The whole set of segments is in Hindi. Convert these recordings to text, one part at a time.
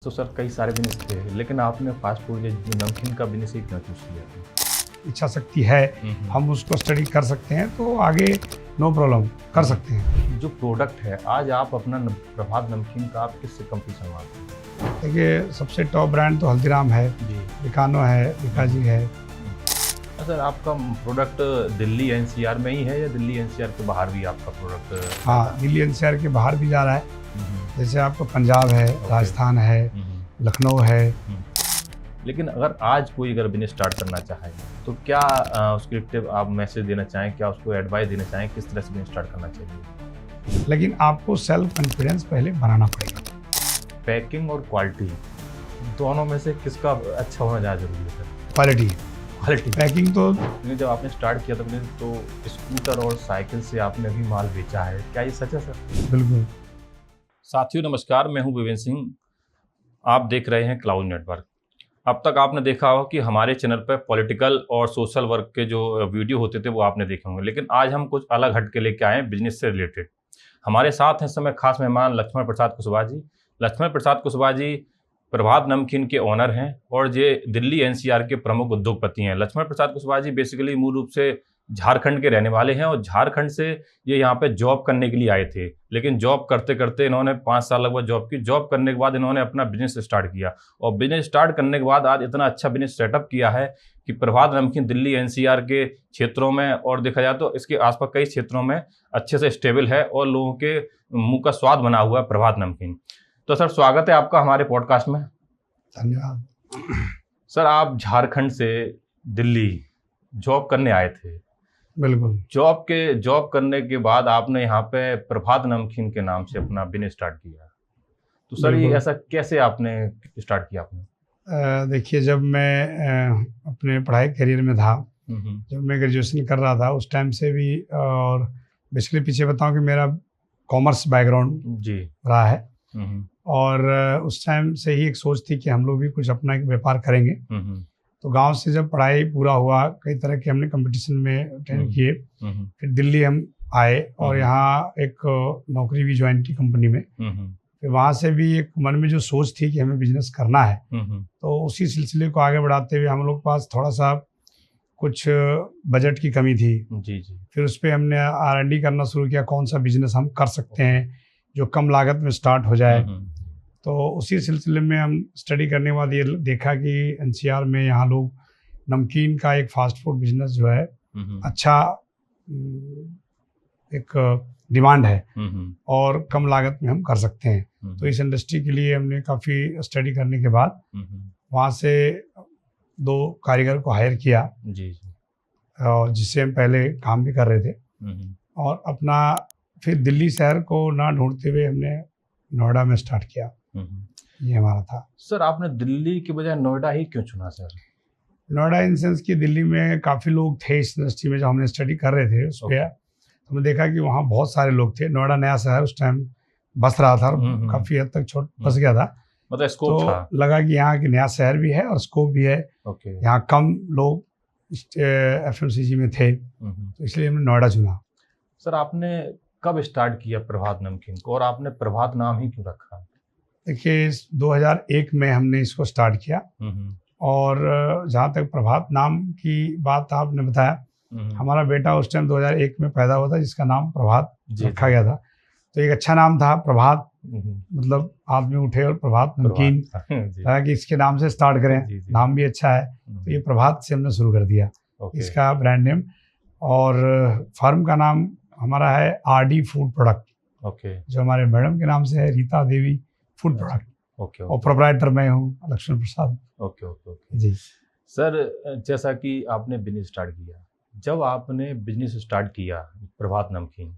तो सर कई सारे बिजनेस थे, लेकिन आपने फास्ट फूड या नमकीन का बिजनेस ही क्यों चूज किया? इच्छा शक्ति है, हम उसको स्टडी कर सकते हैं तो आगे नो प्रॉब्लम कर सकते हैं। जो प्रोडक्ट है आज आप अपना प्रभात नमकीन का आप किससे कंपटीशन मारते हैं? देखिए सबसे टॉप ब्रांड तो हल्दीराम है, जी बिकानो है, बिकाजी है। सर आपका प्रोडक्ट दिल्ली एनसीआर में ही है या दिल्ली एनसीआर के बाहर भी आपका प्रोडक्ट? हाँ, दिल्ली एनसीआर के बाहर भी जा रहा है। जैसे आपका पंजाब है, राजस्थान है, लखनऊ है। लेकिन अगर कोई बिजनेस स्टार्ट करना चाहे तो क्या उसके टिप आप मैसेज देना चाहें, क्या उसको एडवाइस देना चाहें किस तरह से बिजनेस स्टार्ट करना चाहिए? लेकिन आपको सेल्फ कॉन्फिडेंस पहले बनाना पड़ेगा। पैकिंग और क्वालिटी दोनों में से किसका अच्छा होना ज़्यादा जरूरी है सर? क्वालिटी। पैकिंग तो जब आपने स्टार्ट किया था तो स्कूटर और साइकिल से आपने भी माल बेचा है, क्या ये सच है सर? बिल्कुल। साथियों नमस्कार, मैं हूं विवेक सिंह। आप देख रहे हैं क्लाउड नेटवर्क। अब तक आपने देखा होगा कि हमारे चैनल पर पॉलिटिकल और सोशल वर्क के जो वीडियो होते थे वो आपने देखे होंगे, लेकिन आज हम कुछ अलग हट के लेके आए हैं बिजनेस से रिलेटेड। हमारे साथ हैं इस समय खास मेहमान लक्ष्मण प्रसाद कुशवाहा जी। लक्ष्मण प्रसाद कुशवाहा जी प्रभात नमकीन के ओनर हैं और ये दिल्ली एनसीआर के प्रमुख उद्योगपति हैं। लक्ष्मण प्रसाद कुशवाहा जी बेसिकली मूल रूप से झारखंड के रहने वाले हैं और झारखंड से ये यहाँ पे जॉब करने के लिए आए थे, लेकिन जॉब करते करते इन्होंने 5 साल लगभग जॉब की। जॉब करने के बाद इन्होंने अपना बिजनेस स्टार्ट किया और बिजनेस स्टार्ट करने के बाद आज इतना अच्छा बिजनेस सेटअप किया है कि प्रभात नमकीन दिल्ली एनसीआर के क्षेत्रों में और देखा जाए तो इसके आसपास कई क्षेत्रों में अच्छे से स्टेबल है और लोगों के मुंह का स्वाद बना हुआ है प्रभात नमकीन। तो सर स्वागत है आपका हमारे पॉडकास्ट में। धन्यवाद। सर आप झारखंड से दिल्ली जॉब करने आए थे। बिल्कुल। जॉब करने के बाद आपने यहाँ पे प्रभात नमकीन के नाम से अपना बिजनेस स्टार्ट किया। तो सर ये ऐसा कैसे आपने स्टार्ट किया आपने? देखिए जब मैं अपने पढ़ाई करियर में था, जब मैं ग्रेजुएशन कर रहा था उस टाइम से भी, और बेसिकली पीछे बताऊं कि मेरा कॉमर्स बैकग्राउंड जी रहा है और उस टाइम से ही एक सोच थी कि हम लोग भी कुछ अपना एक व्यापार करेंगे। तो गांव से जब पढ़ाई पूरा हुआ कई तरह के हमने कंपटीशन में अटेंड किए, फिर दिल्ली हम आए और यहाँ एक नौकरी भी ज्वाइन की कंपनी में। फिर वहाँ से भी एक मन में जो सोच थी कि हमें बिजनेस करना है, तो उसी सिलसिले को आगे बढ़ाते हुए हम लोग पास थोड़ा सा कुछ बजट की कमी थी। जी जी। फिर उस पर हमने R&D करना शुरू किया, कौन सा बिजनेस हम कर सकते हैं जो कम लागत में स्टार्ट हो जाए। तो उसी सिलसिले में हम स्टडी करने के बाद ये देखा कि एनसीआर में यहाँ लोग नमकीन का एक फास्ट फूड बिजनेस जो है अच्छा एक डिमांड है और कम लागत में हम कर सकते हैं। तो इस इंडस्ट्री के लिए हमने काफ़ी स्टडी करने के बाद वहाँ से 2 कारीगर को हायर किया जी और जिससे हम पहले काम भी कर रहे थे, और अपना फिर दिल्ली शहर को ना ढूंढते हुए हमने नोएडा में स्टार्ट किया। ये हमारा था। सर आपने दिल्ली के बजाय नोएडा ही क्यों चुना सर? नोएडा इन सेंस कि दिल्ली में काफ़ी लोग थे इस इंडस्ट्री में, जब हमने स्टडी कर रहे थे उस पर तो हमने देखा कि वहाँ बहुत सारे लोग थे। नोएडा नया शहर उस टाइम बस रहा था, काफ़ी हद तक बस गया था, मतलब स्कोप तो था। लगा कि यहाँ की नया शहर भी है और स्कोप भी है। यहाँ कम लोग FMCG में थे, तो इसलिए हमने नोएडा चुना। सर आपने कब स्टार्ट किया प्रभात नमकीन को और आपने प्रभात नाम ही क्यों रखा? देखिए 2001 में हमने इसको स्टार्ट किया और जहाँ तक प्रभात नाम की बात आपने बताया, हमारा बेटा उस टाइम 2001 में पैदा हुआ था जिसका नाम प्रभात रखा गया था। तो एक अच्छा नाम था प्रभात, मतलब आदमी उठे और प्रभात नमकीन लगा कि इसके नाम से स्टार्ट करें, नाम भी अच्छा है। तो ये प्रभात से हमने शुरू कर दिया इसका ब्रांड नेम। और फर्म का नाम हमारा है RD फूड प्रोडक्ट, जो हमारे मैडम के नाम से है, रीता देवी फूड प्रोडक्ट। और प्रोप्राइटर मैं हूँ लक्ष्मण प्रसाद। जी सर जैसा कि आपने बिजनेस स्टार्ट किया, जब आपने बिजनेस स्टार्ट किया प्रभात नमकीन,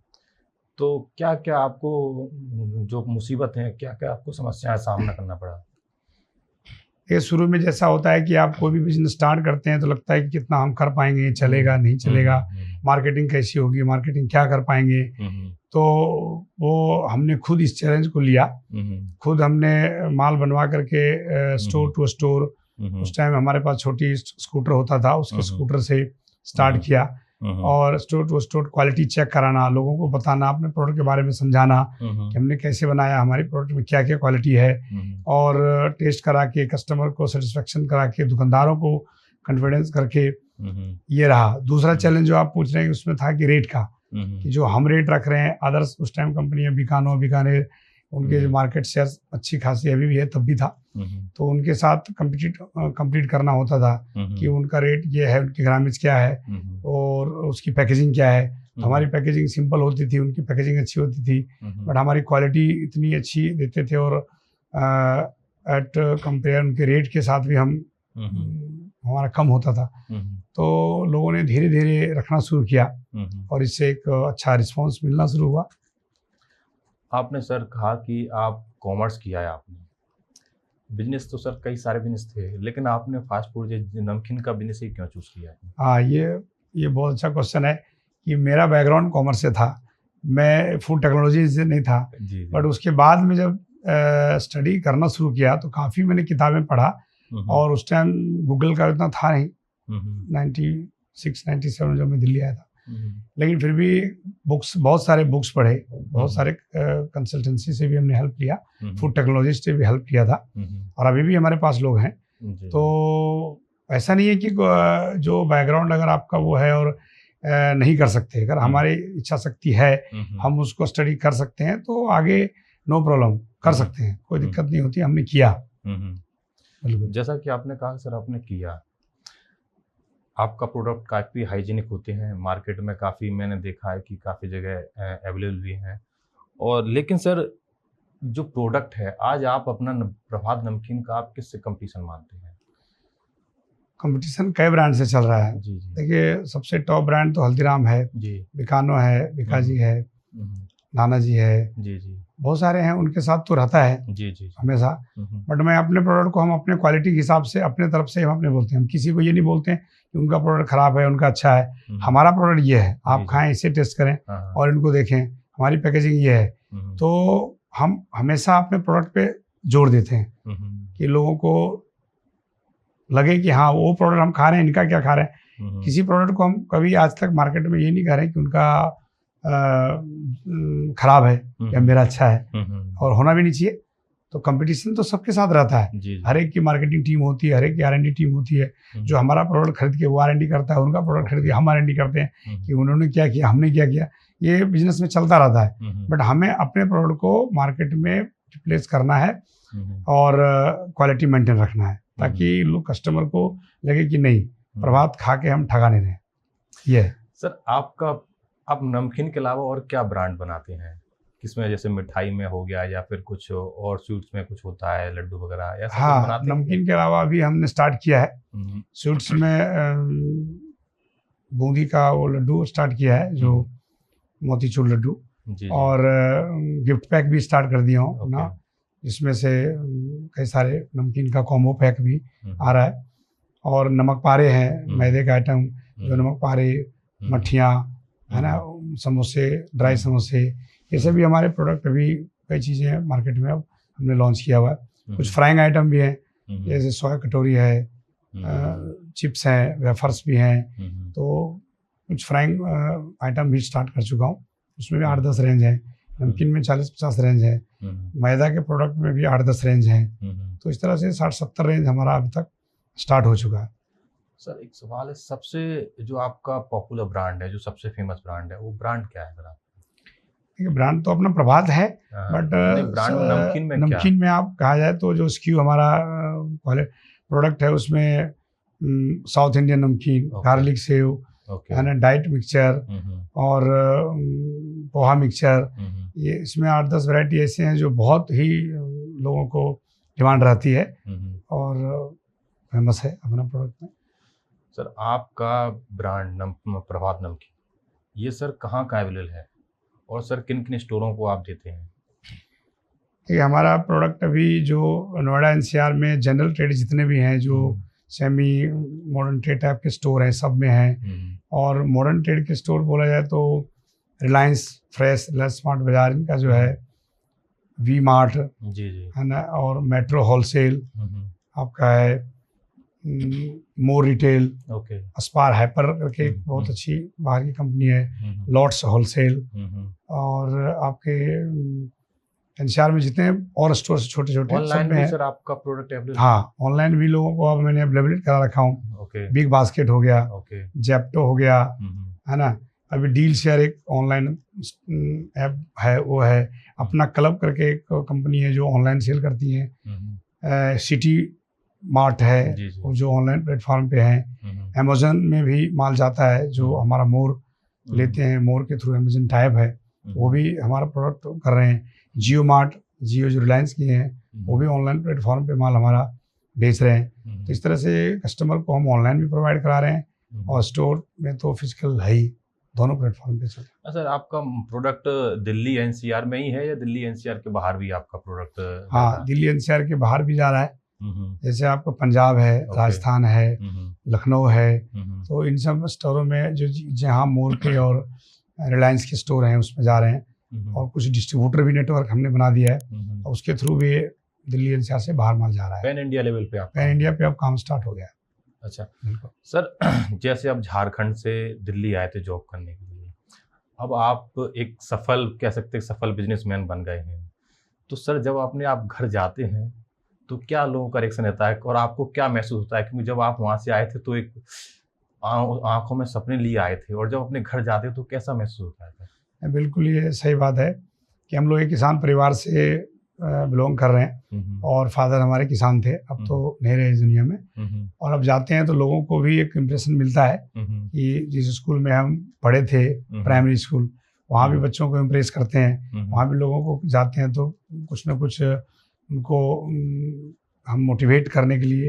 तो क्या क्या आपको जो मुसीबत है, क्या क्या आपको समस्याएं सामना करना पड़ा? ये शुरू में जैसा होता है कि आप कोई भी बिजनेस स्टार्ट करते हैं तो लगता है कि कितना हम कर पाएंगे, चलेगा नहीं चलेगा, मार्केटिंग कैसी होगी, मार्केटिंग क्या कर पाएंगे। तो वो हमने खुद इस चैलेंज को लिया, खुद हमने माल बनवा करके स्टोर टू स्टोर, उस टाइम हमारे पास छोटी स्कूटर होता था, उसके स्कूटर से स्टार्ट किया और store to store quality check कराना, लोगों को बताना, अपने प्रोडक्ट के बारे में समझाना कि हमने कैसे बनाया, हमारी प्रोडक्ट में क्या क्या क्वालिटी है, और टेस्ट करा के कस्टमर को सेटिस्फेक्शन करा के दुकानदारों को कॉन्फिडेंस करके ये रहा। दूसरा चैलेंज जो आप पूछ रहे हैं उसमें था कि रेट का, कि जो हम रेट रख रहे हैं, अदर्स उस टाइम कंपनियां बीकानेर उनके जो मार्केट शेयर अच्छी खासी अभी भी है, तब भी था, तो उनके साथ कंपीट करना होता था कि उनका रेट ये है, उनकी ग्रामेज क्या है और उसकी पैकेजिंग क्या है। तो हमारी पैकेजिंग सिंपल होती थी, उनकी पैकेजिंग अच्छी होती थी, बट हमारी क्वालिटी इतनी अच्छी देते थे, और एट कंपेयर उनके रेट के साथ भी हम हमारा कम होता था। तो लोगों ने धीरे धीरे रखना शुरू किया और इससे एक अच्छा रिस्पांस मिलना शुरू हुआ। आपने सर कहा कि आप कॉमर्स किया है आपने, बिजनेस तो सर कई सारे बिजनेस थे, लेकिन आपने फास्ट फूड नमकीन का बिजनेस ही क्यों चूज किया है? हाँ, ये बहुत अच्छा क्वेश्चन है कि मेरा बैकग्राउंड कॉमर्स से था, मैं फूड टेक्नोलॉजी से नहीं था, बट उसके बाद में जब स्टडी करना शुरू किया तो काफ़ी मैंने किताबें पढ़ा, और उस टाइम गूगल का इतना था नहीं, 96-97 जब मैं दिल्ली आया था, लेकिन फिर भी बहुत सारे बुक्स पढ़े, बहुत सारे कंसल्टेंसी से भी हमने हेल्प लिया, फूड टेक्नोलॉजिस्ट से भी हेल्प किया था, और अभी भी हमारे पास लोग हैं। तो ऐसा नहीं है कि जो बैकग्राउंड अगर आपका वो है और नहीं कर सकते, अगर हमारी इच्छा शक्ति है, हम उसको स्टडी कर सकते हैं, तो आगे नो प्रॉब्लम कर सकते हैं, कोई दिक्कत नहीं होती। हमने किया। जैसा कि आपने कहा सर, आपने किया, आपका प्रोडक्ट काफ़ी हाइजीनिक होते हैं, मार्केट में काफ़ी मैंने देखा है कि काफ़ी जगह अवेलेबल भी हैं, और लेकिन सर जो प्रोडक्ट है आज आप अपना प्रभात नमकीन का आप किससे कंपटीशन मानते हैं? कंपटीशन कई ब्रांड से चल रहा है। देखिए, सबसे टॉप ब्रांड तो हल्दीराम है, बिकानो है, बिकाजी है, नाना जी है, बहुत सारे हैं, उनके साथ तो रहता है हमेशा। बट मैं अपने प्रोडक्ट को, हम अपने क्वालिटी के हिसाब से अपने तरफ से हम अपने बोलते हैं, हम किसी को ये नहीं बोलते हैं कि उनका प्रोडक्ट खराब है, उनका अच्छा है। हमारा प्रोडक्ट ये है, आप खाएं, इसे टेस्ट करें और इनको देखें, हमारी पैकेजिंग ये है। तो हम हमेशा अपने प्रोडक्ट पे जोर देते हैं कि लोगों को लगे कि हाँ, वो प्रोडक्ट हम खा रहे हैं, इनका क्या खा रहे हैं। किसी प्रोडक्ट को हम कभी आज तक मार्केट में ये नहीं कह रहे कि उनका खराब है या मेरा अच्छा है, और होना भी नहीं चाहिए। तो कंपटीशन तो सबके साथ रहता है, हर एक की मार्केटिंग टीम होती है, हर एक की R&D टीम होती है। जो हमारा प्रोडक्ट खरीद के वो R&D करता है, उनका प्रोडक्ट खरीद के हम R&D करते हैं कि उन्होंने क्या किया, हमने क्या किया। ये बिजनेस में चलता रहता है, बट हमें अपने प्रोडक्ट को मार्केट में प्लेस करना है और क्वालिटी मेंटेन रखना है, ताकि लोग, कस्टमर को लगे कि नहीं, प्रभात खा के हम ठगा नहीं रहे। ये सर आप नमकीन के अलावा और क्या ब्रांड बनाते हैं? किसमें, जैसे मिठाई में हो गया या फिर कुछ और स्वीट्स में कुछ होता है, लड्डू वगैरह, ऐसा हाँ, बनाते हैं? नमकीन के अलावा अभी हमने स्टार्ट किया है स्वीट्स में, बूंदी का वो लड्डू स्टार्ट किया है, जो मोतीचूर लड्डू, और गिफ्ट पैक भी स्टार्ट कर दिया हूँ ना, जिसमें से कई सारे नमकीन का कॉम्बो पैक भी आ रहा है। और नमक पारे हैं, मैदे का आइटम, जो नमक पारे, मठियाँ है ना, समोसे, ड्राई समोसे, ये सभी हमारे प्रोडक्ट अभी कई चीज़ें मार्केट में अब हमने लॉन्च किया हुआ है। कुछ फ्राइंग आइटम भी हैं, जैसे सोया कटोरी है, चिप्स हैं, वेफर्स भी हैं, तो कुछ फ्राइंग आइटम भी स्टार्ट कर चुका हूँ। उसमें भी 8-10 रेंज है, नमकीन में 40-50 रेंज है, मैदा के प्रोडक्ट में भी 8-10 रेंज हैं। तो इस तरह से 60-70 रेंज हमारा अभी तक स्टार्ट हो चुका है। सर एक सवाल है, सबसे जो आपका पॉपुलर ब्रांड है, जो सबसे फेमस ब्रांड है, वो ब्रांड क्या है सर? ब्रांड तो अपना प्रभात है, बट नमकीन में आप कहा जाए तो जो SKU हमारा प्रोडक्ट है, उसमें साउथ इंडियन नमकीन, गार्लिक सेव है ना, डाइट मिक्सचर और पोहा मिक्सचर, ये इसमें 8-10 वैरायटी ऐसे हैं जो बहुत ही लोगों को डिमांड रहती है और फेमस है अपना प्रोडक्ट में। सर आपका ब्रांड प्रभात नमकीन, ये सर कहाँ का अवेलेबल है, और सर किन किन स्टोरों को आप देते हैं? ये हमारा प्रोडक्ट अभी जो नोएडा NCR में जनरल ट्रेड जितने भी हैं, जो सेमी मॉडर्न ट्रेड टाइप के स्टोर हैं, सब में हैं। और मॉडर्न ट्रेड के स्टोर बोला जाए तो रिलायंस फ्रेश, रिलायंस स्मार्ट बाजार, इनका जो है V-Mart है ना, और मेट्रो होलसेल आपका है, मोर रिटेल, ओके। अस्पार हाइपर करके एक बहुत अच्छी बाहर की कंपनी है, लॉट्स होलसेल, और आपके एनसीआर में जितने और स्टोर छोटे छोटे सब ऑनलाइन में भी है। सर आपका प्रोडक्ट अवेलेबल? हाँ, ऑनलाइन भी लोगों को अब मैंने अवेलेबल करा रखा हूँ। ओके। बिग बास्केट हो गया, ओके। जेप्टो हो गया, है ना। अभी डील शेयर एक ऑनलाइन ऐप है, वो है। अपना क्लब करके एक कंपनी है जो ऑनलाइन सेल करती है। सिटी मार्ट है जी जी। वो जो ऑनलाइन प्लेटफॉर्म पे है। अमेजन में भी माल जाता है, जो हमारा मोर लेते हैं, मोर के थ्रू अमेजन टाइप है, वो भी हमारा प्रोडक्ट कर रहे हैं। जियो मार्ट, जियो जो रिलायंस की है, वो भी ऑनलाइन प्लेटफॉर्म पे माल हमारा बेच रहे हैं। तो इस तरह से कस्टमर को हम ऑनलाइन भी प्रोवाइड करा रहे हैं, और स्टोर में तो फिजिकल है ही, दोनों प्लेटफॉर्म पे चल। सर आपका प्रोडक्ट दिल्ली एनसीआर में ही है या दिल्ली एनसीआर के बाहर भी आपका प्रोडक्ट? हाँ, दिल्ली एनसीआर के बाहर भी जा रहा है। जैसे आपका पंजाब है, राजस्थान है, लखनऊ है, तो इन सब स्टोरों में जो जहाँ मोर के और रिलायंस के स्टोर हैं उसमें जा रहे हैं। और कुछ डिस्ट्रीब्यूटर भी नेटवर्क हमने बना दिया है, और उसके थ्रू भी दिल्ली एनसीआर से बाहर माल जा रहा है। पैन इंडिया लेवल पे आप? पैन इंडिया पे अब काम स्टार्ट हो गया। अच्छा सर, जैसे आप झारखंड से दिल्ली आए थे जॉब करने के लिए, अब आप एक सफल, कह सकते हैं सफल बिजनेसमैन बन गए हैं, तो सर जब आप घर जाते हैं तो क्या लोगों का रिएक्शन रहता है और आपको क्या महसूस होता है? क्योंकि जब आप वहाँ से आए थे तो एक आंखों में सपने लिए आए थे, और जब अपने घर जाते तो कैसा महसूस होता है? बिल्कुल, ये सही बात है कि हम लोग एक किसान परिवार से बिलोंग कर रहे हैं, और फादर हमारे किसान थे, अब तो नहीं रहे इस दुनिया में। और अब जाते हैं तो लोगों को भी एक इम्प्रेशन मिलता है कि जिस स्कूल में हम पढ़े थे, प्राइमरी स्कूल, वहाँ भी बच्चों को इम्प्रेस करते हैं। वहाँ भी लोगों को जाते हैं तो कुछ ना कुछ उनको हम मोटिवेट करने के लिए,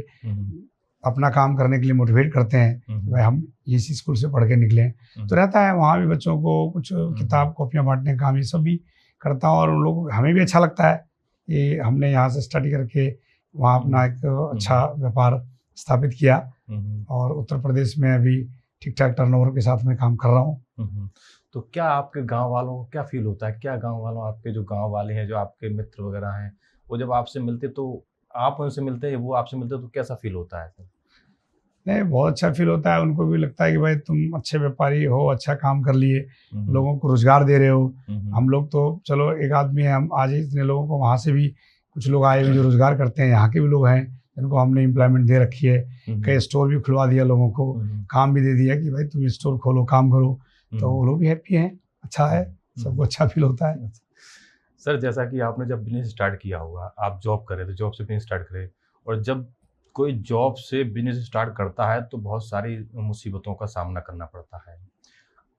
अपना काम करने के लिए मोटिवेट करते हैं। भाई हम इसी स्कूल से पढ़ के निकले, तो रहता है वहाँ भी बच्चों को कुछ किताब कॉपियाँ बांटने का काम, ये सब भी करता हूँ। और उन लोग, हमें भी अच्छा लगता है कि हमने यहाँ से स्टडी करके वहाँ अपना एक अच्छा व्यापार स्थापित किया, और उत्तर प्रदेश में अभी ठीक ठाक टर्नओवर के साथ में काम कर रहा हूँ। तो क्या आपके गांव वालों को क्या फील होता है? क्या गांव वालों, आपके जो गांव वाले हैं, जो आपके मित्र वगैरह हैं, वो जब आपसे मिलते तो आप उनसे मिलते हैं, वो आपसे मिलते तो कैसा फील होता है? नहीं, बहुत अच्छा फील होता है। उनको भी लगता है कि भाई तुम अच्छे व्यापारी हो, अच्छा काम कर लिए, लोगों को रोजगार दे रहे हो। हम लोग तो चलो एक आदमी है, हम आज ही इतने लोगों को वहाँ से भी कुछ लोग आए हुए जो रोजगार करते हैं, यहाँ के भी लोग हैं जिनको हमने एम्प्लॉयमेंट दे रखी है। कई स्टोर भी खुलवा दिया, लोगों को काम भी दे दिया कि भाई तुम स्टोर खोलो, काम करो, तो वो लोग भी हैप्पी हैं। अच्छा है, सबको अच्छा फील होता है। सर जैसा कि आपने जब बिजनेस स्टार्ट किया होगा, आप जॉब कर रहे थे, जॉब से बिजनेस स्टार्ट करे, और जब कोई जॉब से बिजनेस स्टार्ट करता है तो बहुत सारी मुसीबतों का सामना करना पड़ता है।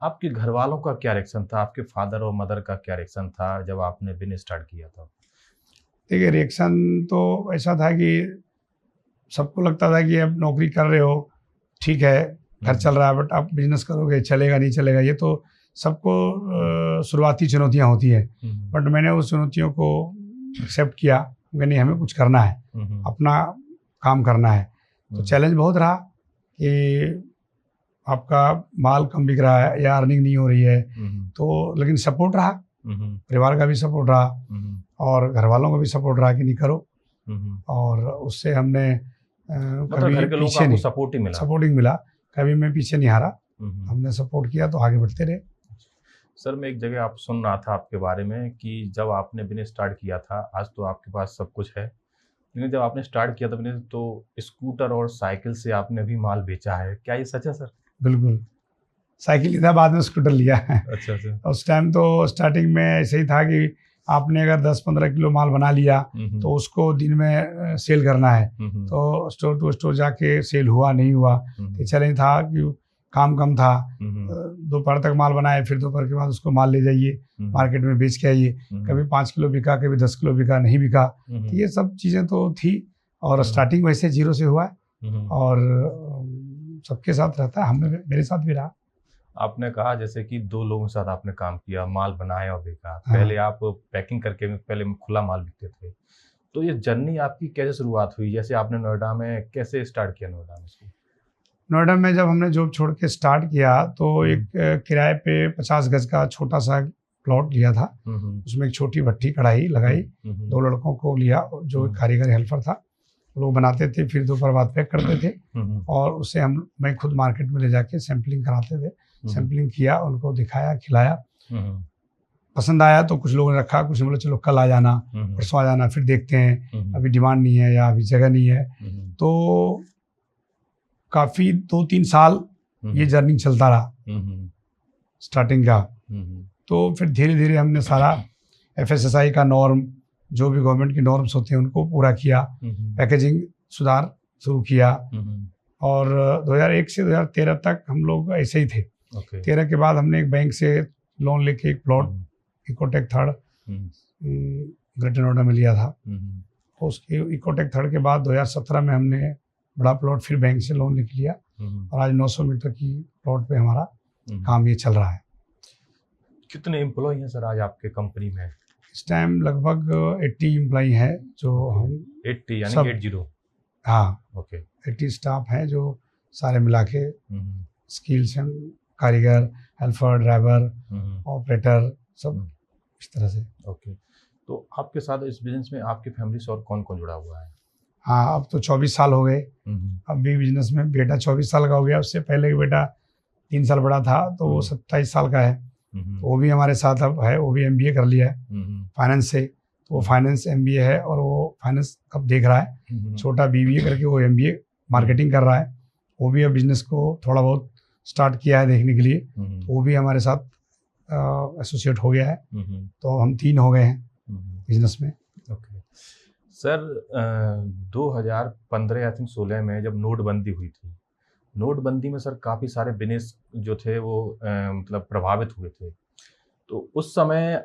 आपके घर वालों का क्या रिएक्शन था? आपके फादर और मदर का क्या रिएक्शन था जब आपने बिजनेस स्टार्ट किया था? देखिए, रिएक्शन तो ऐसा था कि सबको लगता था कि अब नौकरी कर रहे हो, ठीक है, घर चल रहा है, बट आप बिजनेस करोगे, चलेगा नहीं चलेगा, ये तो सबको शुरुआती चुनौतियाँ होती है। बट मैंने उस चुनौतियों को एक्सेप्ट किया कि नहीं, हमें कुछ करना है, अपना काम करना है। तो चैलेंज बहुत रहा कि आपका माल कम बिक रहा है या अर्निंग नहीं हो रही है, तो लेकिन सपोर्ट रहा, परिवार का भी सपोर्ट रहा, और घर वालों का भी सपोर्ट रहा कि नहीं करो। और उससे हमने कभी पीछे नहीं, सपोर्टिंग मिला, कभी मैं पीछे नहीं हारा, हमने सपोर्ट किया तो आगे बढ़ते रहे। सर मैं एक जगह आप सुन रहा था आपके बारे में कि जब आपने बिजनेस स्टार्ट किया था, आज तो आपके पास सब कुछ है, लेकिन जब आपने स्टार्ट किया था बिजनेस तो स्कूटर और साइकिल से आपने भी माल बेचा है, क्या ये सच है सर? बिल्कुल, साइकिल लिया, बाद में स्कूटर लिया है। अच्छा। उस टाइम तो स्टार्टिंग में ऐसे ही था कि आपने अगर 10-15 किलो माल बना लिया तो उसको दिन में सेल करना है, तो स्टोर टू स्टोर जाके सेल हुआ नहीं हुआ, तो चैलेंज था कि काम कम था। दोपहर तक माल बनाए, फिर दोपहर के बाद उसको माल ले जाइए मार्केट में बेच के आइए, कभी 5 किलो बिका, कभी 10 किलो बिका, नहीं बिका, तो ये सब चीज़ें तो थी। और स्टार्टिंग वैसे 0 से हुआ है, और सबके साथ रहता है, हमने, मेरे साथ भी रहा। आपने कहा जैसे कि 2 लोगों के साथ आपने काम किया, माल बनाया और बेचा। पहले आप पैकिंग करके, पहले खुला माल बिकते थे, तो ये जर्नी आपकी कैसे शुरुआत हुई? जैसे आपने नोएडा में कैसे स्टार्ट किया? नोएडा में जब हमने जॉब छोड़ के स्टार्ट किया तो एक किराए पे 50 गज का छोटा सा प्लॉट लिया था, उसमें एक छोटी भट्टी कढ़ाई लगाई, 2 लड़कों को लिया जो कारीगर हेल्पर था, लोग बनाते थे, फिर दोपहर बाद पैक करते थे और उसे मैं खुद मार्केट में ले जाके सैंपलिंग कराते थे। सैंपलिंग किया, उनको दिखाया, खिलाया, पसंद आया तो कुछ लोगों ने रखा, कुछ ने बोला चलो कल आ जाना, परसों आ जाना, फिर देखते हैं अभी डिमांड नहीं है या अभी जगह नहीं है। तो काफ़ी 2-3 साल ये जर्नी चलता रहा स्टार्टिंग का। तो फिर धीरे धीरे हमने सारा FSSAI का नॉर्म, जो भी गवर्नमेंट की नॉर्म्स होते हैं उनको पूरा किया, पैकेजिंग सुधार शुरू किया और 2001 से 2013 तक हम लोग ऐसे ही थे। 13 के बाद हमने एक बैंक से लोन लेके एक plot Ecotech third greater Noida में लिया था। उसके इकोटेक थर्ड के बाद 2017 में हमने बड़ा प्लॉट फिर बैंक से लोन लेके लिया और आज 900 मीटर की प्लॉट पे हमारा काम ये चल रहा है। कितने एम्प्लॉय हैं सर आज आपके कंपनी में? इस टाइम लगभग 80 एम्प्लॉई हैं जो हम 80 यानी 80? हाँ, ओके। 80 स्टाफ हैं जो सारे मिला के स्किल्स हैं, कारीगर, हेल्पर, ड्राइवर, ऑपरेटर, सब इस तरह से। ओके। तो आपके साथ इस बिजनेस में आपकी फैमिली से और कौन कौन जुड़ा हुआ है? हाँ, अब तो 24 साल हो गए। अब भी बिजनेस में बेटा 24 साल का हो गया, उससे पहले का बेटा 3 साल बड़ा था तो वो 27 साल का है। वो भी हमारे साथ अब है, वो भी MBA कर लिया है फाइनेंस से। तो वो फाइनेंस MBA है और वो फाइनेंस अब देख रहा है। छोटा BBA करके वो MBA मार्केटिंग कर रहा है। वो भी अब बिजनेस को थोड़ा बहुत स्टार्ट किया है देखने के लिए। तो वो भी हमारे साथ एसोसिएट हो गया है। तो हम 3 हो गए हैं बिजनेस में। ओके सर, 2015 या 16 में जब नोटबंदी हुई थी, नोटबंदी में सर काफ़ी सारे बिजनेस जो थे वो मतलब प्रभावित हुए थे। तो उस समय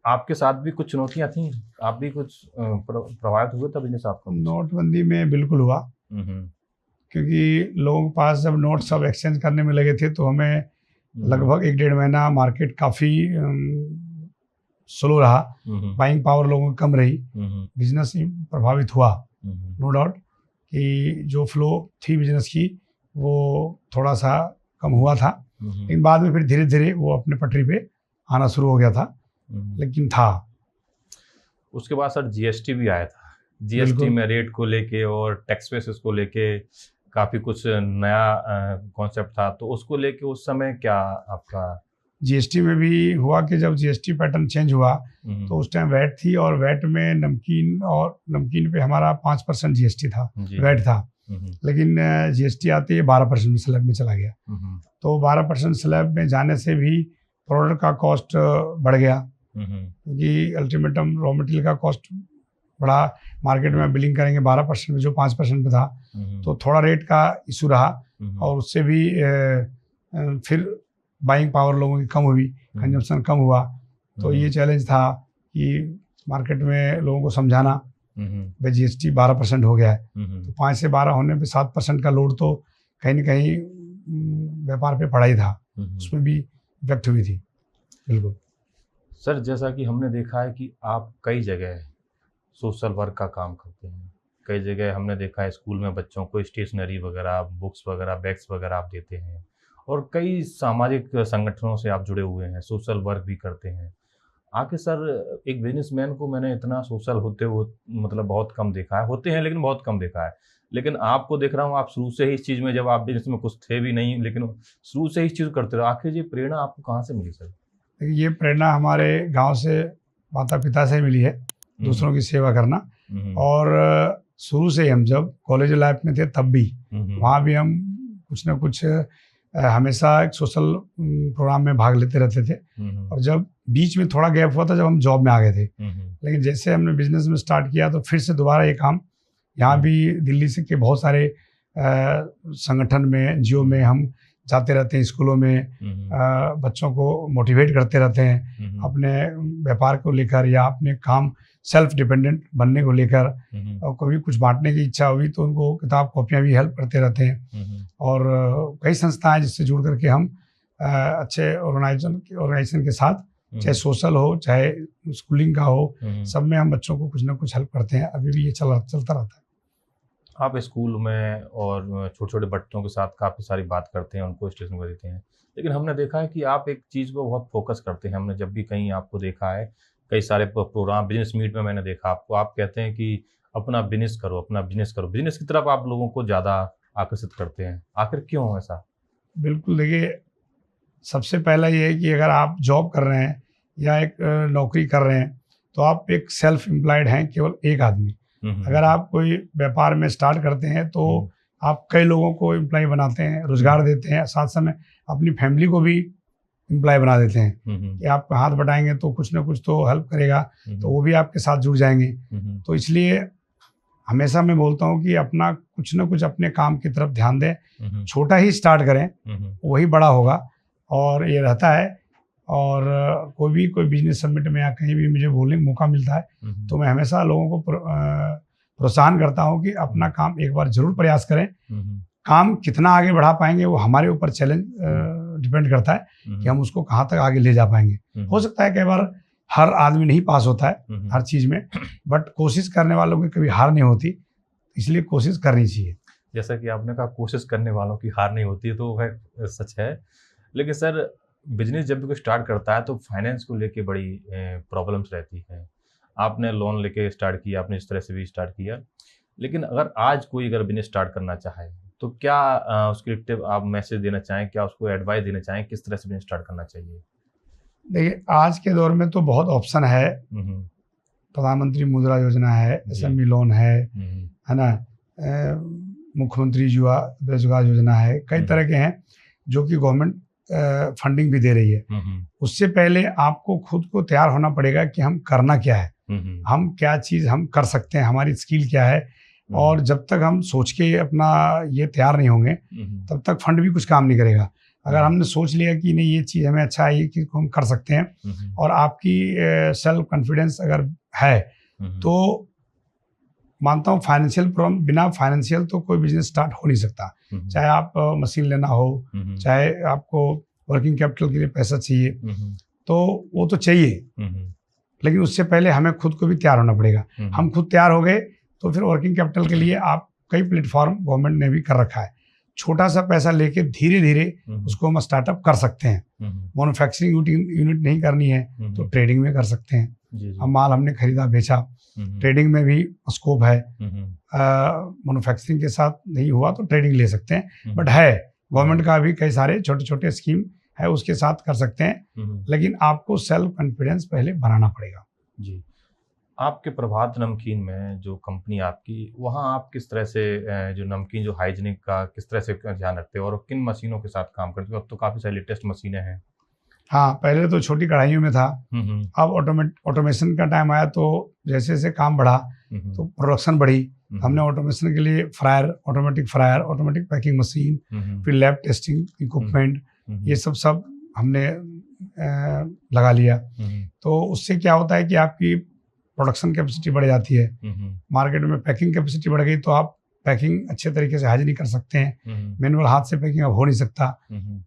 आपके साथ भी कुछ चुनौतियां थीं? आप भी कुछ प्रभावित हुए था बिजनेस आपका? नोटबंदी में बिल्कुल हुआ, क्योंकि लोगों के पास जब नोट सब एक्सचेंज करने में लगे थे तो हमें लगभग 1-1.5 महीना मार्केट काफ़ी स्लो रहा, बाइंग पावर लोगों की कम रही, बिजनेस प्रभावित हुआ। नो डाउट कि जो फ्लो थी बिजनेस की वो थोड़ा सा कम हुआ था, लेकिन बाद में फिर धीरे धीरे वो अपने पटरी पे आना शुरू हो गया था। लेकिन था उसके बाद सर GST भी आया था। GST में रेट को लेके और टैक्स बेसिस को लेके काफ़ी कुछ नया कॉन्सेप्ट था, तो उसको लेके उस समय क्या आपका? GST में भी हुआ कि जब GST पैटर्न चेंज हुआ तो उस टाइम वैट थी और वैट में नमकीन पे हमारा 5% GST था, वैट था। लेकिन GST आते ही 12% स्लैब में चला गया। तो 12% स्लैब में जाने से भी प्रोडक्ट का कॉस्ट बढ़ गया, क्योंकि अल्टीमेटम रॉ मटेरियल का कॉस्ट बढ़ा। मार्केट में बिलिंग करेंगे 12% में जो 5% पे था, तो थोड़ा रेट का इशू रहा और उससे भी फिर बाइंग पावर लोगों की कम हुई, कंजम्पशन कम हुआ। तो ये चैलेंज था कि मार्केट में लोगों को समझाना भाई GST 12% हो गया है, तो 5 से 12 होने पे 7% का लोड तो कहीं ना कहीं व्यापार पे पड़ा ही था, उसमें भी इफेक्ट हुई थी। बिल्कुल सर, जैसा कि हमने देखा है कि आप कई जगह सोशल वर्क का काम करते हैं, कई जगह हमने देखा है स्कूल में बच्चों को स्टेशनरी वगैरह, बुक्स वगैरह, बैग्स वगैरह आप देते हैं और कई सामाजिक संगठनों से आप जुड़े हुए हैं, सोशल वर्क भी करते हैं। आखिर सर एक बिजनेसमैन को मैंने इतना सोशल होते हुए मतलब बहुत कम देखा है, होते हैं लेकिन बहुत कम देखा है। लेकिन आपको देख रहा हूँ, आप शुरू से ही इस चीज़ में, जब आप बिजनेस में कुछ थे भी नहीं लेकिन शुरू से ही इस चीज़ करते रहो। आखिर ये प्रेरणा आपको कहाँ से मिली सर? ये प्रेरणा हमारे गांव से, माता पिता से मिली है, दूसरों की सेवा करना। और शुरू से ही हम जब कॉलेज लाइफ में थे तब भी वहाँ भी हम कुछ ना कुछ हमेशा एक सोशल प्रोग्राम में भाग लेते रहते थे। और जब बीच में थोड़ा गैप हुआ था जब हम जॉब में आ गए थे, लेकिन जैसे हमने बिजनेस में स्टार्ट किया तो फिर से दोबारा ये काम, यहाँ भी दिल्ली से के बहुत सारे संगठन में, NGO में हम जाते रहते हैं, स्कूलों में बच्चों को मोटिवेट करते रहते हैं अपने व्यापार को लेकर या अपने काम सेल्फ डिपेंडेंट बनने को लेकर। और कभी कुछ बांटने की इच्छा हुई तो उनको किताब कॉपियाँ भी हेल्प करते रहते हैं। और कई संस्थाएं जिससे जुड़ करके हम अच्छे ऑर्गेनाइजेशन के साथ, चाहे सोशल हो चाहे स्कूलिंग का हो, सब में हम बच्चों को कुछ ना कुछ हेल्प करते हैं। अभी भी ये चलता रहता है। आप स्कूल में और छोटे छोटे बच्चों के साथ काफ़ी सारी बात करते हैं, उनको स्टेशन पर देते हैं, लेकिन हमने देखा है कि आप एक चीज़ को बहुत फोकस करते हैं। हमने जब भी कहीं आपको देखा है, कई सारे प्रोग्राम, बिजनेस मीट में मैंने देखा आपको, आप कहते हैं कि अपना बिजनेस करो, अपना बिजनेस करो, बिजनेस की तरफ आप लोगों को ज़्यादा आकर्षित करते हैं, आखिर क्यों ऐसा? बिल्कुल, देखिए, सबसे पहला ये है कि अगर आप जॉब कर रहे हैं या एक नौकरी कर रहे हैं, तो आप एक सेल्फ एम्प्लॉयड हैं, केवल एक आदमी। अगर आप कोई व्यापार में स्टार्ट करते हैं तो आप कई लोगों को एम्प्लॉय बनाते हैं, रोजगार देते हैं, साथ समय अपनी फैमिली को भी एम्प्लॉय बना देते हैं कि आप हाथ बटाएंगे तो कुछ ना कुछ तो हेल्प करेगा, तो वो भी आपके साथ जुड़ जाएंगे। तो इसलिए हमेशा मैं बोलता हूँ कि अपना कुछ ना कुछ अपने काम की तरफ ध्यान दें, छोटा ही स्टार्ट करें, वही बड़ा होगा। और ये रहता है, और कोई बिजनेस समिट में या कहीं भी मुझे बोलने का मौका मिलता है तो मैं हमेशा लोगों को प्रोत्साहन करता हूँ कि अपना काम एक बार जरूर प्रयास करें। काम कितना आगे बढ़ा पाएंगे वो हमारे ऊपर चैलेंज डिपेंड करता है कि हम उसको कहाँ तक आगे ले जा पाएंगे। हो सकता है कई बार हर आदमी नहीं पास होता है हर चीज़ में, बट कोशिश करने वालों की कभी हार नहीं होती, इसलिए कोशिश करनी चाहिए। जैसा कि आपने कहा कोशिश करने वालों की हार नहीं होती, तो वह सच है। लेकिन सर, बिजनेस जब भी कोई स्टार्ट करता है तो फाइनेंस को लेके बड़ी प्रॉब्लम्स रहती हैं। आपने लोन लेके स्टार्ट किया, आपने इस तरह से भी स्टार्ट किया, लेकिन अगर कोई बिजनेस स्टार्ट करना चाहे तो क्या उसके लिए आप मैसेज देना चाहें, क्या उसको एडवाइस देना चाहें, किस तरह से बिजनेस स्टार्ट करना चाहिए? देखिए, आज के दौर में तो बहुत ऑप्शन है। प्रधानमंत्री मुद्रा योजना है, एसएमई लोन है ना, मुख्यमंत्री युवा रोजगार योजना है, कई तरह के हैं जो कि गवर्नमेंट फंडिंग भी दे रही है। उससे पहले आपको खुद को तैयार होना पड़ेगा कि हम करना क्या है, हम क्या चीज़ हम कर सकते हैं, हमारी स्किल क्या है। और जब तक हम सोच के अपना ये तैयार नहीं होंगे तब तक फंड भी कुछ काम नहीं करेगा। अगर हमने सोच लिया कि नहीं ये चीज़ हमें अच्छा है, ये चीज़ को हम कर सकते हैं, और आपकी सेल्फ कॉन्फिडेंस अगर है तो मानता हूँ फाइनेंशियल प्रॉब्लम, बिना फाइनेंशियल तो कोई बिजनेस स्टार्ट हो नहीं सकता। चाहे आप मशीन लेना हो, चाहे आपको वर्किंग कैपिटल के लिए पैसा चाहिए, तो वो तो चाहिए, लेकिन उससे पहले हमें खुद को भी तैयार होना पड़ेगा। हम खुद तैयार हो गए तो फिर वर्किंग कैपिटल के लिए आप कई प्लेटफॉर्म गवर्नमेंट ने भी कर रखा है। छोटा सा पैसा लेके धीरे धीरे उसको हम स्टार्टअप कर सकते हैं। मैन्युफैक्चरिंग यूनिट नहीं करनी है तो ट्रेडिंग में कर सकते हैं। हम माल हमने खरीदा बेचा, ट्रेडिंग में भी स्कोप है। मैन्युफैक्चरिंग के साथ नहीं हुआ तो ट्रेडिंग ले सकते हैं, बट है गवर्नमेंट का भी कई सारे छोटे छोटे स्कीम है, उसके साथ कर सकते हैं। लेकिन आपको सेल्फ कॉन्फिडेंस पहले बनाना पड़ेगा। जी, आपके प्रभात नमकीन में जो कंपनी आपकी, वहाँ आप किस तरह से जो नमकीन जो हाइजीनिक का किस तरह से ध्यान रखते हो और किन मशीनों के साथ काम करते हो? अब तो काफ़ी सारी लेटेस्ट मशीनें हैं। हाँ, पहले तो छोटी कढ़ाइयों में था, अब ऑटोमेशन का टाइम आया तो जैसे जैसे काम बढ़ा तो प्रोडक्शन बढ़ी। हमने ऑटोमेशन के लिए automatic fryer, automatic packing machine, फिर लैब टेस्टिंग इक्विपमेंट, ये सब हमने लगा लिया। तो उससे क्या होता है कि आपकी प्रोडक्शन कैपेसिटी बढ़ जाती है, मार्केट में पैकिंग कैपेसिटी बढ़ गई तो आप पैकिंग अच्छे तरीके से हाइजीनिक कर सकते हैं। मैनुअल हाथ से पैकिंग अब हो नहीं सकता,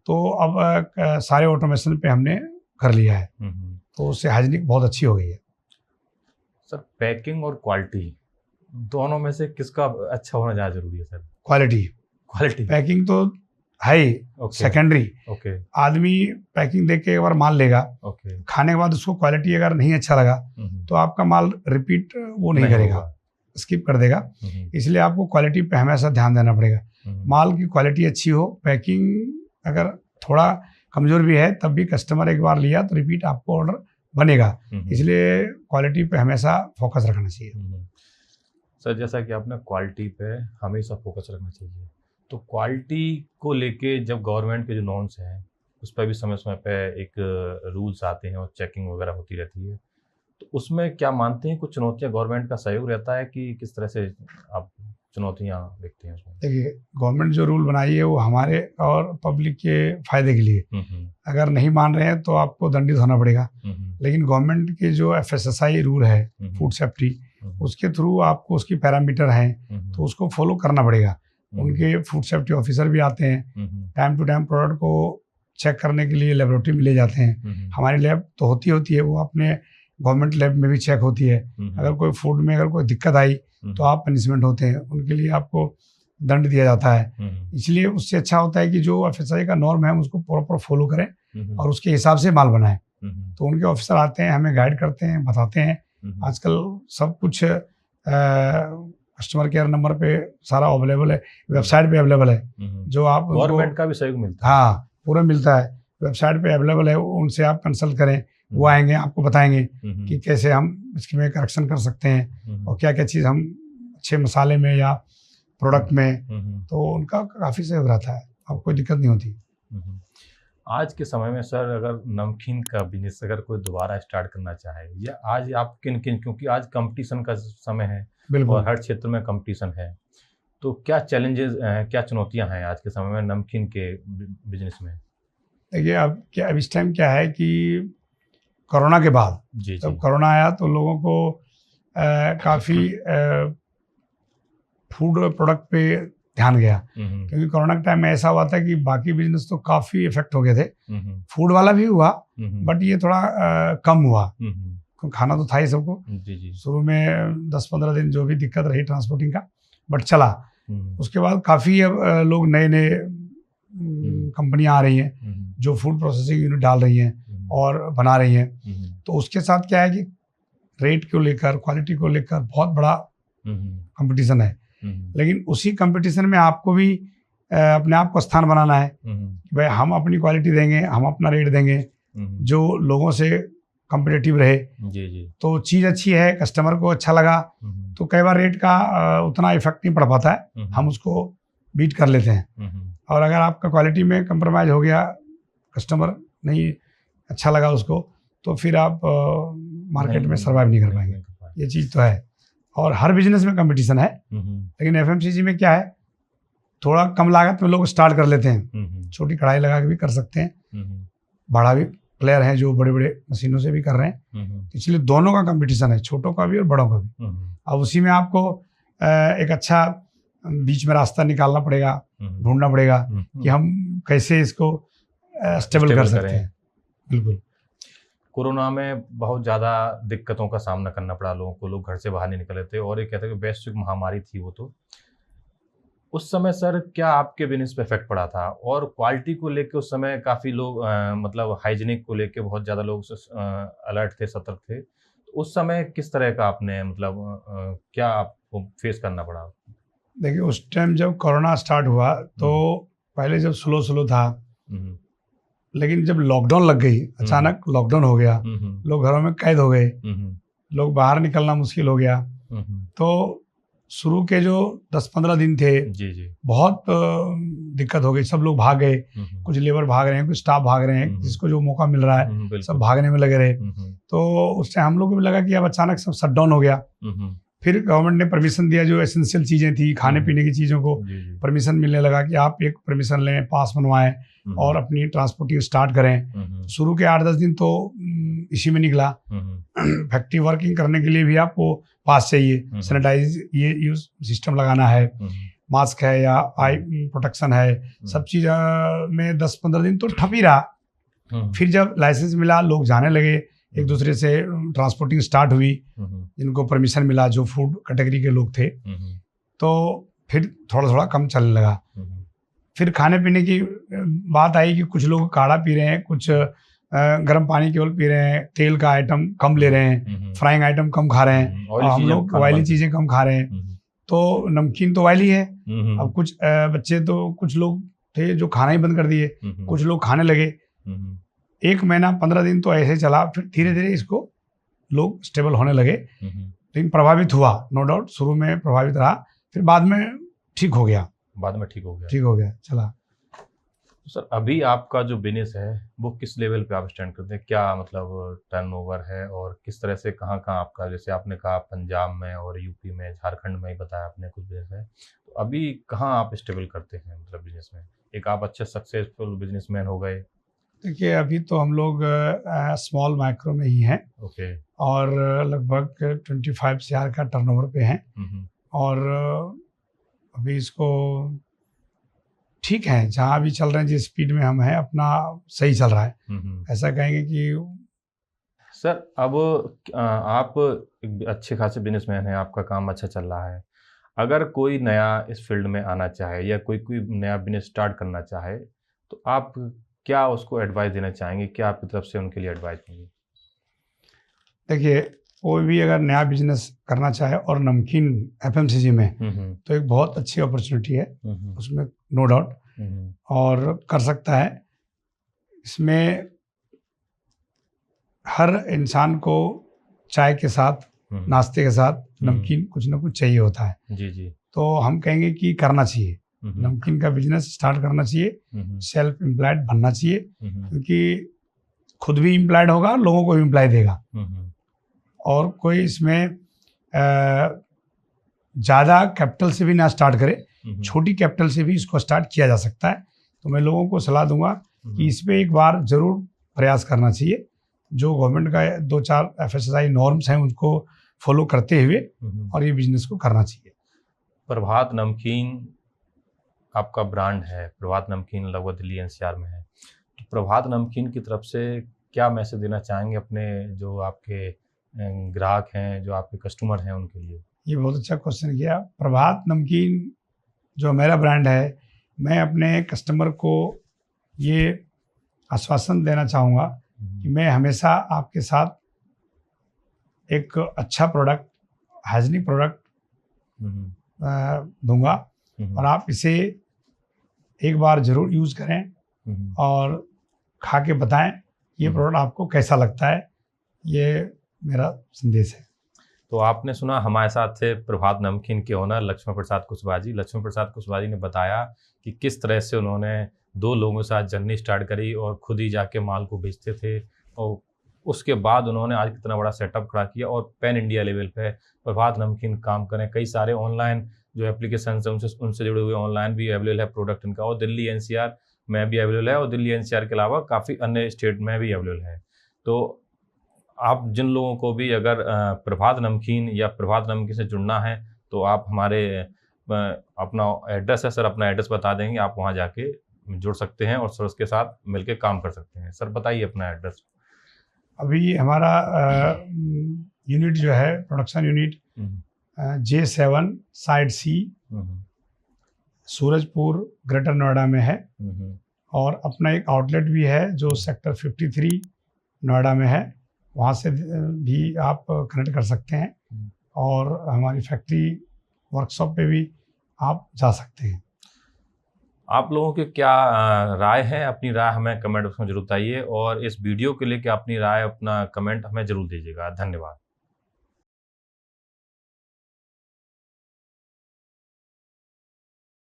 तो अब सारे ऑटोमेशन पे हमने कर लिया है, तो उससे हाइजीनिक बहुत अच्छी हो गई है। सर, पैकिंग और क्वालिटी दोनों में से किसका अच्छा होना ज़्यादा जरूरी है? Sir, quality. पैकिंग तो है ही सेकेंडरी। आदमी पैकिंग देख के एक बार माल लेगा, खाने के बाद उसको क्वालिटी अगर नहीं अच्छा लगा तो आपका माल रिपीट वो नहीं करेगा, स्किप कर देगा। इसलिए आपको क्वालिटी पे हमेशा ध्यान देना पड़ेगा। माल की क्वालिटी अच्छी हो, पैकिंग अगर थोड़ा कमजोर भी है तब भी कस्टमर एक बार लिया तो रिपीट आपको ऑर्डर बनेगा। इसलिए क्वालिटी पे हमेशा फोकस रखना चाहिए। सर, जैसा कि आपने क्वालिटी पे हमेशा फोकस रखना चाहिए, तो क्वालिटी को लेके जब गवर्नमेंट के जो नॉर्म्स हैं उस पर भी समय समय पे एक रूल्स आते हैं और चेकिंग वगैरह होती रहती है, तो उसमें क्या मानते हैं कुछ चुनौतियां गवर्नमेंट का सहयोग रहता है कि किस तरह से आप चुनौतियां देखते हैं उसमें? देखिए, गवर्नमेंट जो रूल बनाई है वो हमारे और पब्लिक के फायदे के लिए। अगर नहीं मान रहे हैं तो आपको दंडित होना पड़ेगा, लेकिन गवर्नमेंट के जो FSSAI रूल है, फूड सेफ्टी, उसके थ्रू आपको उसकी पैरामीटर हैं तो उसको फॉलो करना पड़ेगा। उनके फूड सेफ्टी ऑफिसर भी आते हैं, टाइम टू टाइम प्रोडक्ट को चेक करने के लिए लेबोरेटरी में ले जाते हैं। हमारी लैब तो होती है, वो अपने गवर्नमेंट लैब में भी चेक होती है। अगर कोई फूड में अगर कोई दिक्कत आई तो आप पनिशमेंट होते हैं, उनके लिए आपको दंड दिया जाता है। इसलिए उससे अच्छा होता है कि जो FSSAI का नॉर्म है उसको प्रॉपर फॉलो करें और उसके हिसाब से माल बनाएं। तो उनके ऑफिसर आते हैं, हमें गाइड करते हैं, बताते हैं। आजकल सब कुछ कस्टमर केयर नंबर पे सारा अवेलेबल है, वेबसाइट पे अवेलेबल है, जो आप गवर्नमेंट का भी सहयोग मिलता है। हाँ, पूरा मिलता है, वेबसाइट पे अवेलेबल है, उनसे आप कंसल्ट करें, वो आएंगे आपको बताएंगे कि कैसे हम इसमें करेक्शन कर सकते हैं और क्या क्या चीज़ हम अच्छे मसाले में या प्रोडक्ट में, तो उनका काफ़ी सहयोग रहता है, अब कोई दिक्कत नहीं होती। आज के समय में सर अगर नमकीन का बिजनेस अगर कोई दोबारा स्टार्ट करना चाहे, या आज आप किन किन, क्योंकि आज कंपटीशन का समय है और हर क्षेत्र में कंपटीशन है, तो क्या चैलेंजेस क्या चुनौतियां हैं आज के समय में नमकीन के बिजनेस में? देखिए, अब क्या, अब इस टाइम क्या है कि कोरोना के बाद जब कोरोना आया तो लोगों को काफ़ी फूड प्रोडक्ट पे ध्यान गया, क्योंकि कोरोना के टाइम में ऐसा हुआ था कि बाकी बिजनेस तो काफ़ी इफेक्ट हो गए थे, फूड वाला भी हुआ, बट ये थोड़ा कम हुआ, खाना तो था ही सबको। शुरू में 10-15 दिन जो भी दिक्कत रही ट्रांसपोर्टिंग का, बट चला। उसके बाद काफ़ी अब लोग नए नए कंपनियां आ रही हैं जो फूड प्रोसेसिंग यूनिट डाल रही हैं और बना रही हैं, तो उसके साथ क्या है कि रेट को लेकर, क्वालिटी को लेकर बहुत बड़ा कंपटीशन है। लेकिन उसी कंपटीशन में आपको भी अपने आप को स्थान बनाना है, भाई हम अपनी क्वालिटी देंगे, हम अपना रेट देंगे जो लोगों से कंपिटिटिव रहे। तो चीज़ अच्छी है, कस्टमर को अच्छा लगा, तो कई बार रेट का उतना इफेक्ट नहीं पड़ पाता है, हम उसको बीट कर लेते हैं। और अगर आपका क्वालिटी में कंप्रोमाइज़ हो गया, कस्टमर नहीं अच्छा लगा उसको, तो फिर आप मार्केट में सर्वाइव नहीं कर पाएंगे। ये चीज़ तो है, और हर बिजनेस में कंपटीशन है, लेकिन एफएमसीजी में क्या है, थोड़ा कम लागत में लोग स्टार्ट कर लेते हैं, छोटी कढ़ाई लगा के भी कर सकते हैं, बड़ा भी प्लेयर हैं जो बड़े बड़े मशीनों से भी कर रहे हैं, इसलिए दोनों का कंपटीशन है, छोटों का भी और बड़ों का भी। अब उसी में आपको एक अच्छा बीच में रास्ता निकालना पड़ेगा, ढूंढना पड़ेगा कि हम कैसे इसको स्टेबल कर सकते हैं। बिल्कुल। कोरोना में बहुत ज़्यादा दिक्कतों का सामना करना पड़ा लोगों को, लोग घर से बाहर नहीं निकले थे, और ये कहते हैं कि वैश्विक महामारी थी वो, तो उस समय सर क्या आपके बिजनेस पे इफेक्ट पड़ा था? और क्वालिटी को लेके उस समय काफ़ी लोग मतलब हाइजीनिक को लेके बहुत ज़्यादा लोग अलर्ट थे, सतर्क थे, तो उस समय किस तरह का आपने मतलब क्या आपको फेस करना पड़ा? देखिए, उस टाइम जब कोरोना स्टार्ट हुआ तो पहले जब स्लो था, लेकिन जब लॉकडाउन लग गई, अचानक लॉकडाउन हो गया, लोग घरों में कैद हो गए, लोग बाहर निकलना मुश्किल हो गया, तो शुरू के जो 10-15 दिन थे बहुत दिक्कत हो गई, सब लोग भाग गए, कुछ लेबर भाग रहे हैं, कुछ स्टाफ भाग रहे हैं, जिसको जो मौका मिल रहा है सब भागने में लगे रहे। तो उस टाइम हम लोग को भी लगा कि अब अचानक सब शट डाउन हो गया। फिर गवर्नमेंट ने परमिशन दिया, जो एसेंशियल चीज़ें थी, खाने पीने की चीज़ों को परमिशन मिलने लगा कि आप एक परमिशन लें, पास बनवाएं और अपनी ट्रांसपोर्टिंग स्टार्ट करें। शुरू के 8-10 दिन तो इसी में निकला। फैक्ट्री वर्किंग करने के लिए भी आपको पास चाहिए, सैनिटाइज ये यूज सिस्टम लगाना है, मास्क है या आई प्रोटेक्शन है, सब चीज़ में 10-15 दिन तो ठप ही रहा। फिर जब लाइसेंस मिला, लोग जाने लगे, एक दूसरे से ट्रांसपोर्टिंग स्टार्ट हुई, जिनको परमिशन मिला, जो फूड कैटेगरी के लोग थे, तो फिर थोड़ा थोड़ा कम चलने लगा। फिर खाने पीने की बात आई कि कुछ लोग काढ़ा पी रहे हैं, कुछ गर्म पानी केवल पी रहे हैं, तेल का आइटम कम ले रहे हैं, फ्राइंग आइटम कम खा रहे हैं, और हम लोग ऑयली चीज़ें कम खा रहे हैं। तो नमकीन तो ऑयली है। अब कुछ बच्चे तो कुछ लोग थे जो खाना ही बंद कर दिए, कुछ लोग खाने लगे। 1 महीना 15 दिन तो ऐसे चला, फिर धीरे धीरे इसको लोग स्टेबल होने लगे, लेकिन प्रभावित हुआ, नो डाउट, शुरू में प्रभावित रहा, फिर बाद में ठीक हो गया। ठीक हो गया, चला। तो सर अभी आपका जो बिजनेस है वो किस लेवल पे आप स्टैंड करते हैं? क्या मतलब टर्नओवर है, और किस तरह से कहाँ आपका, जैसे आपने कहा पंजाब में और यूपी में, झारखंड में ही बताया आपने कुछ बिजनेस है, तो अभी कहाँ आप स्टेबल करते हैं मतलब बिजनेस में? एक आप अच्छे सक्सेसफुल बिजनेसमैन हो गए। देखिए, अभी तो हम लोग स्मॉल माइक्रो में ही हैं। ओके। और लगभग 25 CR का टर्नओवर पे हैं, और अभी इसको ठीक है, जहाँ भी चल रहे हैं, जिस स्पीड में हम हैं, अपना सही चल रहा है। ऐसा कहेंगे कि सर अब आप एक अच्छे खासे बिजनेसमैन हैं, आपका काम अच्छा चल रहा है, अगर कोई नया इस फील्ड में आना चाहे या कोई नया बिजनेस स्टार्ट करना चाहे, तो आप क्या उसको एडवाइस देना चाहेंगे? क्या आपकी तरफ से उनके लिए एडवाइस होगी? देखिए, कोई भी अगर नया बिजनेस करना चाहे और नमकीन FMCG में, तो एक बहुत अच्छी अपॉर्चुनिटी है, उसमें नो डाउट, और कर सकता है। इसमें हर इंसान को चाय के साथ, नाश्ते के साथ नमकीन कुछ ना कुछ चाहिए होता है। जी जी। तो हम कहेंगे कि करना चाहिए, नमकीन का बिजनेस स्टार्ट करना चाहिए, सेल्फ एम्प्लॉयड बनना चाहिए, क्योंकि खुद भी एम्प्लॉयड होगा, लोगों को भी एम्प्लॉय देगा। और कोई इसमें ज़्यादा कैपिटल से भी ना स्टार्ट करे, छोटी कैपिटल से भी इसको स्टार्ट किया जा सकता है। तो मैं लोगों को सलाह दूंगा कि इस पे एक बार ज़रूर प्रयास करना चाहिए। जो गवर्नमेंट का 2-4 FSSAI नॉर्म्स हैं उनको फॉलो करते हुए और ये बिजनेस को करना चाहिए। प्रभात नमकीन आपका ब्रांड है, प्रभात नमकीन लगभग दिल्ली NCR में है। तो प्रभात नमकीन की तरफ से क्या मैसेज देना चाहेंगे अपने जो आपके ग्राहक हैं, जो आपके कस्टमर हैं उनके लिए? ये बहुत अच्छा क्वेश्चन किया। प्रभात नमकीन जो मेरा ब्रांड है, मैं अपने कस्टमर को ये आश्वासन देना चाहूँगा कि मैं हमेशा आपके साथ एक अच्छा प्रोडक्ट, हाइजीनिक प्रोडक्ट दूंगा, और आप इसे एक बार ज़रूर यूज़ करें और खा के बताएं ये प्रोडक्ट आपको कैसा लगता है। ये मेरा संदेश है। तो आपने सुना, हमारे साथ थे प्रभात नमकीन के ओनर लक्ष्मण प्रसाद कुशवाहा जी। लक्ष्मण प्रसाद कुशवाहा जी ने बताया कि किस तरह से उन्होंने 2 लोगों के साथ जर्नी स्टार्ट करी और खुद ही जाके माल को बेचते थे, और उसके बाद उन्होंने आज कितना बड़ा सेटअप खड़ा किया और पैन इंडिया लेवल पे प्रभात नमकीन काम करें। कई सारे ऑनलाइन जो एप्लीकेशन है उनसे जुड़े हुए ऑनलाइन भी अवेलेबल है प्रोडक्ट इनका, और दिल्ली NCR में भी अवेलेबल है, और दिल्ली NCR के अलावा काफ़ी अन्य स्टेट में भी अवेलेबल है। तो आप जिन लोगों को भी अगर प्रभात नमकीन या प्रभात नमकीन से जुड़ना है, तो आप हमारे अपना एड्रेस है सर, अपना एड्रेस बता देंगे, आप वहाँ जाके जुड़ सकते हैं और सर उसके साथ मिलके काम कर सकते हैं। सर बताइए अपना एड्रेस। अभी हमारा यूनिट जो है, production unit J7 side C, Surajpur greater Noida में है, और अपना एक आउटलेट भी है जो सेक्टर 53 नोएडा में है। वहाँ से भी आप कनेक्ट कर सकते हैं, और हमारी फैक्ट्री वर्कशॉप पे भी आप जा सकते हैं। आप लोगों की क्या राय है? अपनी राय हमें कमेंट बॉक्स में जरूर बताइए, और इस वीडियो के लिए क्या अपनी राय, अपना कमेंट हमें जरूर दीजिएगा। धन्यवाद।